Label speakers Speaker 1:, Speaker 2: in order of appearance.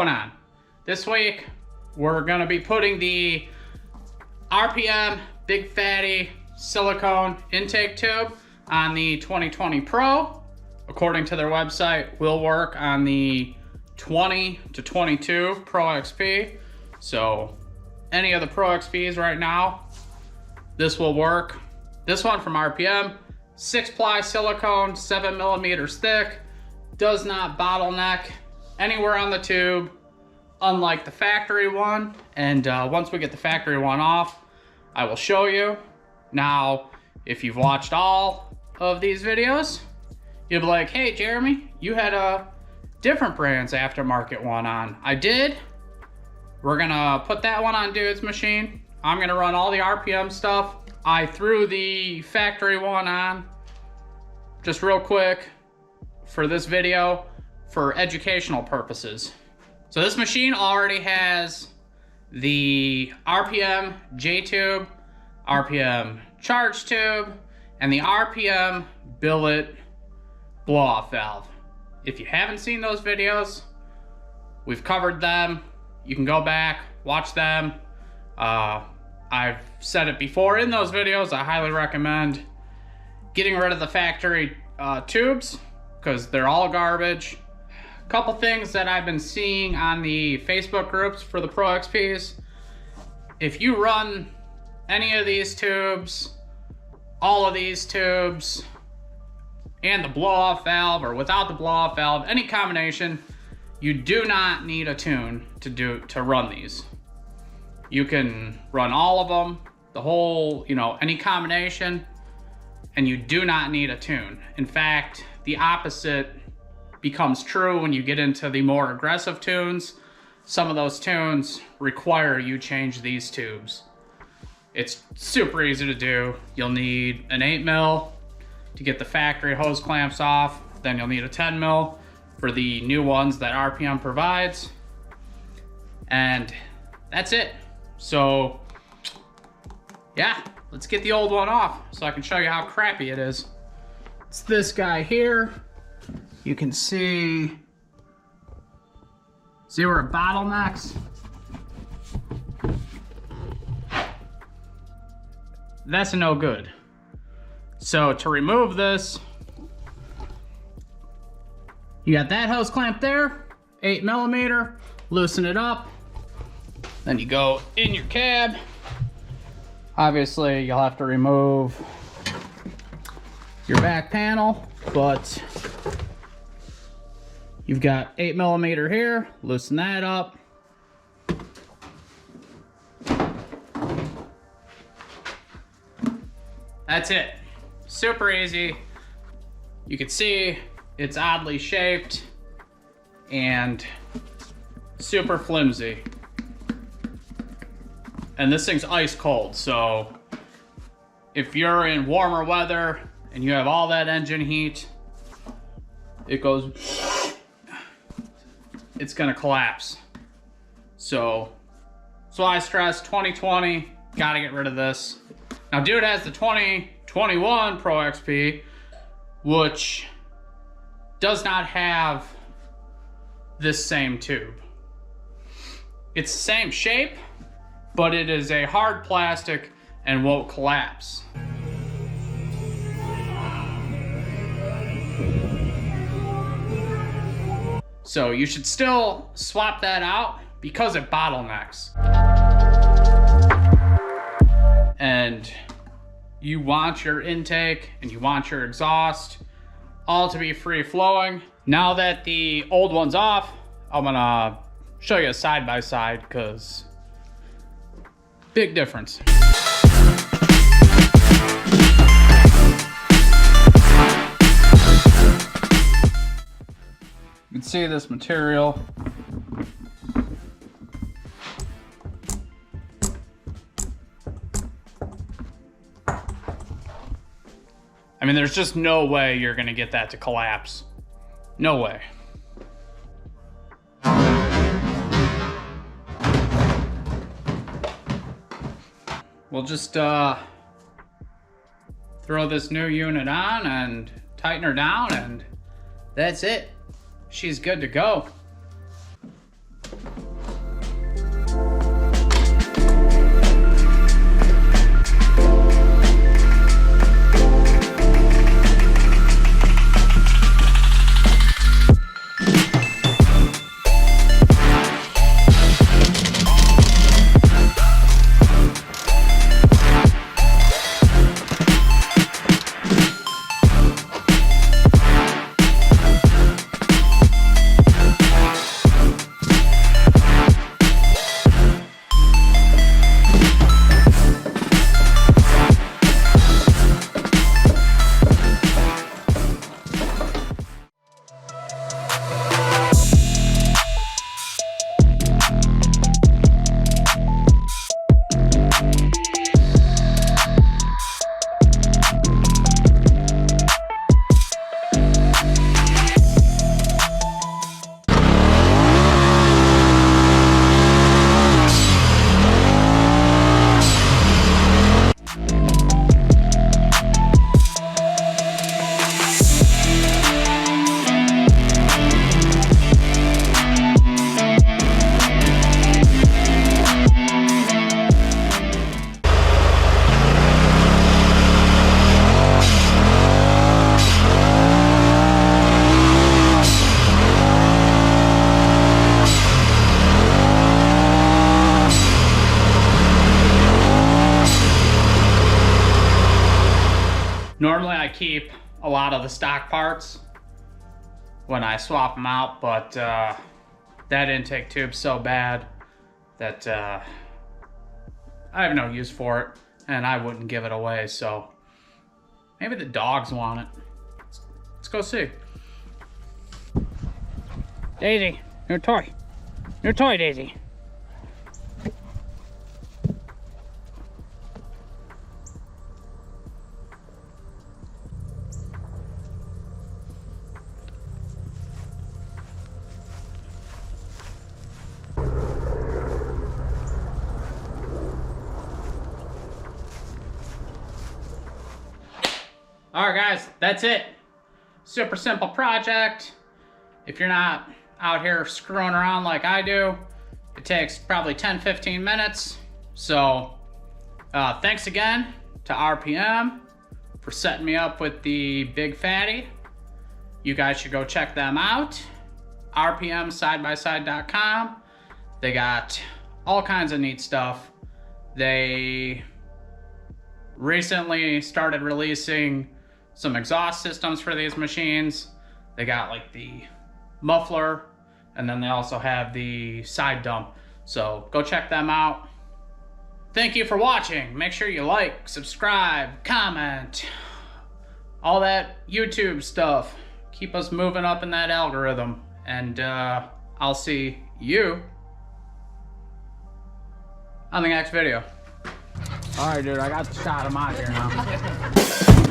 Speaker 1: going on? This week, we're gonna be putting the RPM Big Fatty Silicone Intake Tube on the 2020 Pro. According to their website, will work on the 20 to 22 Pro XP. So any of the Pro XPs right now, this will work. This one from RPM, 6-ply silicone, 7mm thick, does not bottleneck anywhere on the tube, unlike the factory one. And once we get the factory one off, I will show you. Now, if you've watched all of these videos, you'll be like, hey Jeremy, you had a different brand's aftermarket one on. I did. We're gonna put that one on Dude's machine. I'm gonna run all the RPM stuff. I threw the factory one on just real quick for this video for educational purposes. So this machine already has the RPM J-tube, RPM charge tube, and the RPM billet blow-off valve. If you haven't seen those videos, we've covered them. You can go back, watch them. I've said it before in those videos, I highly recommend getting rid of the factory tubes because they're all garbage. A couple things that I've been seeing on the Facebook groups for the Pro XPs. If you run any of these tubes, all of these tubes, and the blow-off valve, or without the blow-off valve, any combination, you do not need a tune to run these. You can run all of them, the whole, any combination, and you do not need a tune. In fact, the opposite becomes true when you get into the more aggressive tunes. Some of those tunes require you change these tubes. It's super easy to do. You'll need an 8mm to get the factory hose clamps off. Then you'll need a 10mm for the new ones that RPM provides. And that's it. So yeah, let's get the old one off so I can show you how crappy it is. It's this guy here. You can see 0 bottlenecks. That's no good. So to remove this, you got that hose clamp there, 8mm, loosen it up. Then you go in your cab. Obviously you'll have to remove your back panel, but you've got 8mm here, loosen that up. That's it. Super easy. You can see it's oddly shaped and super flimsy. And this thing's ice cold, so if you're in warmer weather and you have all that engine heat, it's gonna collapse. So I stress 2020, gotta get rid of this. Now Dude has the 2021 Pro XP, which does not have this same tube. It's the same shape, but it is a hard plastic and won't collapse. So you should still swap that out because it bottlenecks. And you want your intake and you want your exhaust all to be free flowing. Now that the old one's off, I'm gonna show you a side by side because big difference. You can see this material. I mean, there's just no way you're gonna get that to collapse. No way. We'll just throw this new unit on and tighten her down, and that's it. She's good to go. Normally I keep a lot of the stock parts when I swap them out, but that intake tube's so bad that I have no use for it, and I wouldn't give it away, so maybe the dogs want it. Let's go see. Daisy, new toy. New toy, Daisy. Alright guys, that's it. Super simple project. If you're not out here screwing around like I do, it takes probably 10-15 minutes. So thanks again to RPM for setting me up with the Big Fatty. You guys should go check them out. rpmsidebyside.com. They got all kinds of neat stuff. They recently started releasing some exhaust systems for these machines. They got like the muffler, and then they also have the side dump. So go check them out. Thank you for watching. Make sure you like, subscribe, comment, all that YouTube stuff. Keep us moving up in that algorithm. And I'll see you on the next video. All right, dude, I got the shot. I'm out here now.